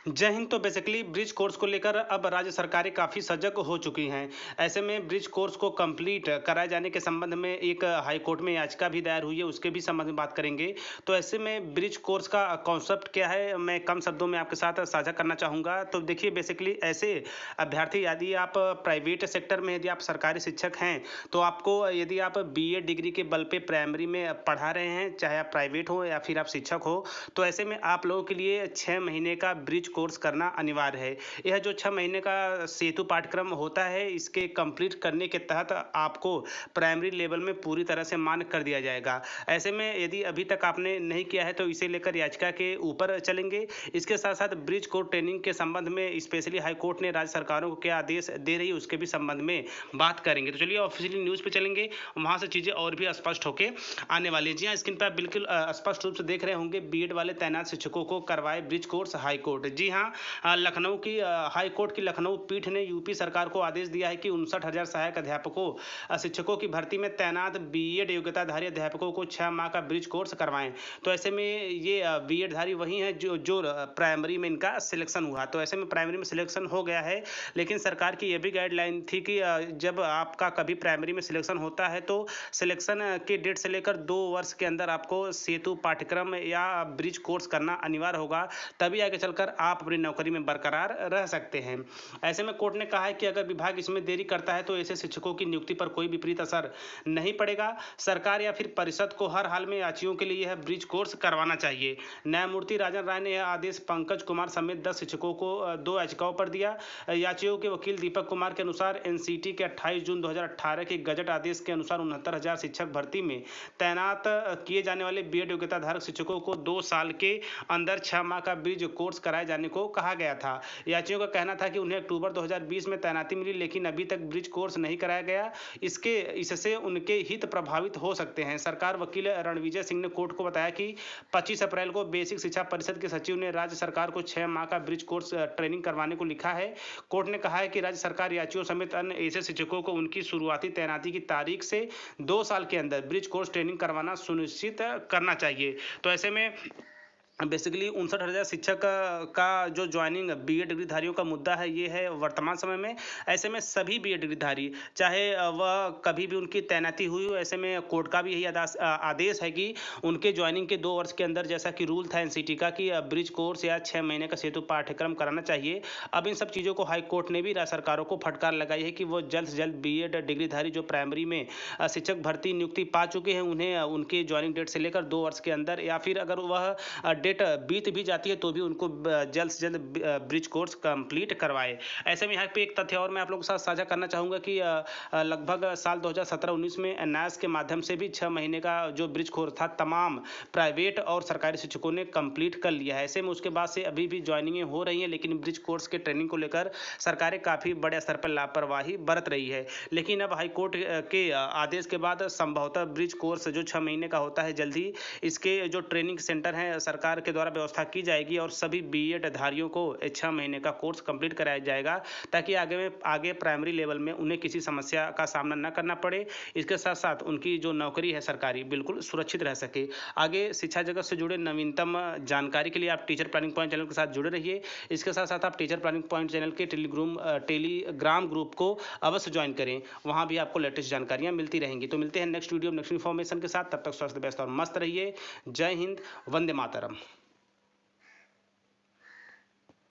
जय हिंद। तो basically bridge course को लेकर अब राज्य सरकारें काफ़ी सजग हो चुकी हैं। ऐसे में ब्रिज कोर्स को कंप्लीट कराए जाने के संबंध में एक हाई कोर्ट में याचिका भी दायर हुई है, उसके भी संबंध में बात करेंगे। तो ऐसे में ब्रिज कोर्स का कॉन्सेप्ट क्या है, मैं कम शब्दों में आपके साथ साझा करना चाहूँगा। तो देखिए, बेसिकली ऐसे अभ्यर्थी, यदि आप प्राइवेट सेक्टर में, यदि आप सरकारी शिक्षक हैं, तो आपको, यदि आप बीएड डिग्री के बल पे प्राइमरी में पढ़ा रहे हैं, चाहे आप प्राइवेट हो या फिर आप शिक्षक हो, तो ऐसे में आप लोगों के लिए 6 महीने का ब्रिज कोर्स करना अनिवार्य है। यह जो 6 महीने का सेतु पाठ्यक्रम होता है, इसके कंप्लीट करने के तहत आपको प्राइमरी लेवल में पूरी तरह से मान्य कर दिया जाएगा। ऐसे में यदि अभी तक आपने नहीं किया है तो इसे लेकर याचिका के ऊपर चलेंगे। इसके साथ साथ ब्रिज कोर्स ट्रेनिंग के संबंध में स्पेशली हाई कोर्ट ने राज्य सरकारों को क्या आदेश दे रही है, उसके भी संबंध में बात करेंगे। तो चलिए ऑफिशियली न्यूज़ पे चलेंगे, वहाँ से चीज़ें और भी स्पष्ट होकर आने वाली है। जी हाँ, स्क्रीन पर आप बिल्कुल स्पष्ट रूप से देख रहे होंगे, बीएड वाले तैनात शिक्षकों को करवाए ब्रिज कोर्स हाई कोर्ट। जी हाँ, लखनऊ की हाई कोर्ट की लखनऊ पीठ ने यूपी सरकार को आदेश दिया है कि 59,000 सहायक अध्यापकों, शिक्षकों की भर्ती में तैनात बीएड योग्यताधारी अध्यापकों को 6 माह का ब्रिज कोर्स करवाएं। तो ऐसे में ये बीएड धारी वही है जो प्राइमरी में इनका सिलेक्शन हुआ। तो ऐसे में प्राइमरी में सिलेक्शन हो गया है, लेकिन सरकार की यह भी गाइडलाइन थी कि जब आपका कभी प्राइमरी में सिलेक्शन होता है तो सिलेक्शन के डेट से लेकर 2 वर्ष के अंदर आपको सेतु पाठ्यक्रम या ब्रिज कोर्स करना अनिवार्य होगा, तभी आगे चलकर आप अपनी नौकरी में बरकरार रह सकते हैं। ऐसे में कोर्ट ने कहा है कि अगर विभाग इसमें देरी करता है तो ऐसे शिक्षकों की नियुक्ति पर कोई विपरीत असर नहीं पड़ेगा। सरकार या फिर परिषद को हर हाल में याचियों के लिए यह ब्रिज कोर्स करवाना चाहिए। न्यायमूर्ति राजन राय ने यह आदेश पंकज कुमार समेत 10 शिक्षकों को 2 याचिकाओं पर दिया। याचियों के वकील दीपक कुमार के अनुसार एनसीटी के 28 जून 2018 के गजट आदेश के अनुसार 69,000 शिक्षक भर्ती में तैनात किए जाने वाले बीएड योग्यता धारक शिक्षकों को 2 साल के अंदर 6 माह का ब्रिज कोर्स कराए जाने को कहा गया था। याचियों का कहना था कि उन्हें अक्टूबर 2020 में तैनाती मिली, लेकिन अभी तक ब्रिज कोर्स नहीं कराया गया। इससे उनके हित प्रभावित हो सकते हैं। सरकार वकील रणविजय सिंह ने कोर्ट को बताया कि 25 अप्रैल को बेसिक शिक्षा परिषद के सचिव ने राज्य सरकार को 6 माह का ब्रिज कोर्स ट्रेनिंग करवाने को लिखा है। कोर्ट ने कहा है कि राज्य सरकार याचियों समेत अन्य ऐसे शिक्षकों को उनकी शुरुआती तैनाती की तारीख से 2 साल के अंदर ब्रिज कोर्स ट्रेनिंग करवाना सुनिश्चित करना चाहिए। तो ऐसे में बेसिकली 59,000 शिक्षक का जो ज्वाइनिंग बीएड डिग्रीधारियों का मुद्दा है, ये है वर्तमान समय में। ऐसे में सभी बीएड डिग्रीधारी, चाहे वह कभी भी उनकी तैनाती हुई हो, ऐसे में कोर्ट का भी यही आदेश है कि उनके ज्वाइनिंग के 2 वर्ष के अंदर, जैसा कि रूल था एनसीटी का कि ब्रिज कोर्स या 6 महीने का सेतु पाठ्यक्रम कराना चाहिए। अब इन सब चीज़ों को हाई कोर्ट ने भी राज्य सरकारों को फटकार लगाई है कि वो जल्द से जल्द बीएड डिग्रीधारी जो प्राइमरी में शिक्षक भर्ती नियुक्ति पा चुके हैं, उन्हें उनके ज्वाइनिंग डेट से लेकर 2 वर्ष के अंदर, या फिर अगर वह डेट बीत भी जाती है तो भी उनको जल्द से जल्द ब्रिज कोर्स कंप्लीट करवाए। ऐसे में यहाँ पे एक तथ्य और मैं आप लोगों के साथ साझा करना चाहूँगा कि लगभग साल 2017-19 में NIAS के माध्यम से भी 6 महीने का जो ब्रिज कोर्स था, तमाम प्राइवेट और सरकारी शिक्षकों ने कंप्लीट कर लिया है। ऐसे में उसके बाद से अभी भी ज्वाइनिंगें हो रही हैं, लेकिन ब्रिज कोर्स के ट्रेनिंग को लेकर सरकारें काफ़ी बड़े स्तर पर लापरवाही बरत रही है। लेकिन अब हाईकोर्ट के आदेश के बाद संभवतः ब्रिज कोर्स जो 6 महीने का होता है, जल्द ही इसके जो ट्रेनिंग सेंटर हैं सरकार के द्वारा व्यवस्था की जाएगी और सभी बीएड धारियों को 6 महीने का कोर्स कंप्लीट कराया जाएगा, ताकि आगे प्राइमरी लेवल में उन्हें किसी समस्या का सामना न करना पड़े। इसके साथ साथ उनकी जो नौकरी है सरकारी, बिल्कुल सुरक्षित रह सके। आगे शिक्षा जगत से जुड़े नवीनतम जानकारी के लिए आप टीचर प्लानिंग पॉइंट चैनल के साथ जुड़े रहिए। इसके साथ साथ आप टीचर प्लानिंग पॉइंट चैनल के टेलीग्राम ग्रुप को अवश्य ज्वाइन करें, वहाँ भी आपको लेटेस्ट जानकारियाँ मिलती रहेंगी। तो मिलते हैं नेक्स्ट वीडियो नेक्स्ट इन्फॉर्मेशन के साथ, तब तक स्वस्थ व्यस्त और मस्त रहिए। जय हिंद, वंदे मातरम।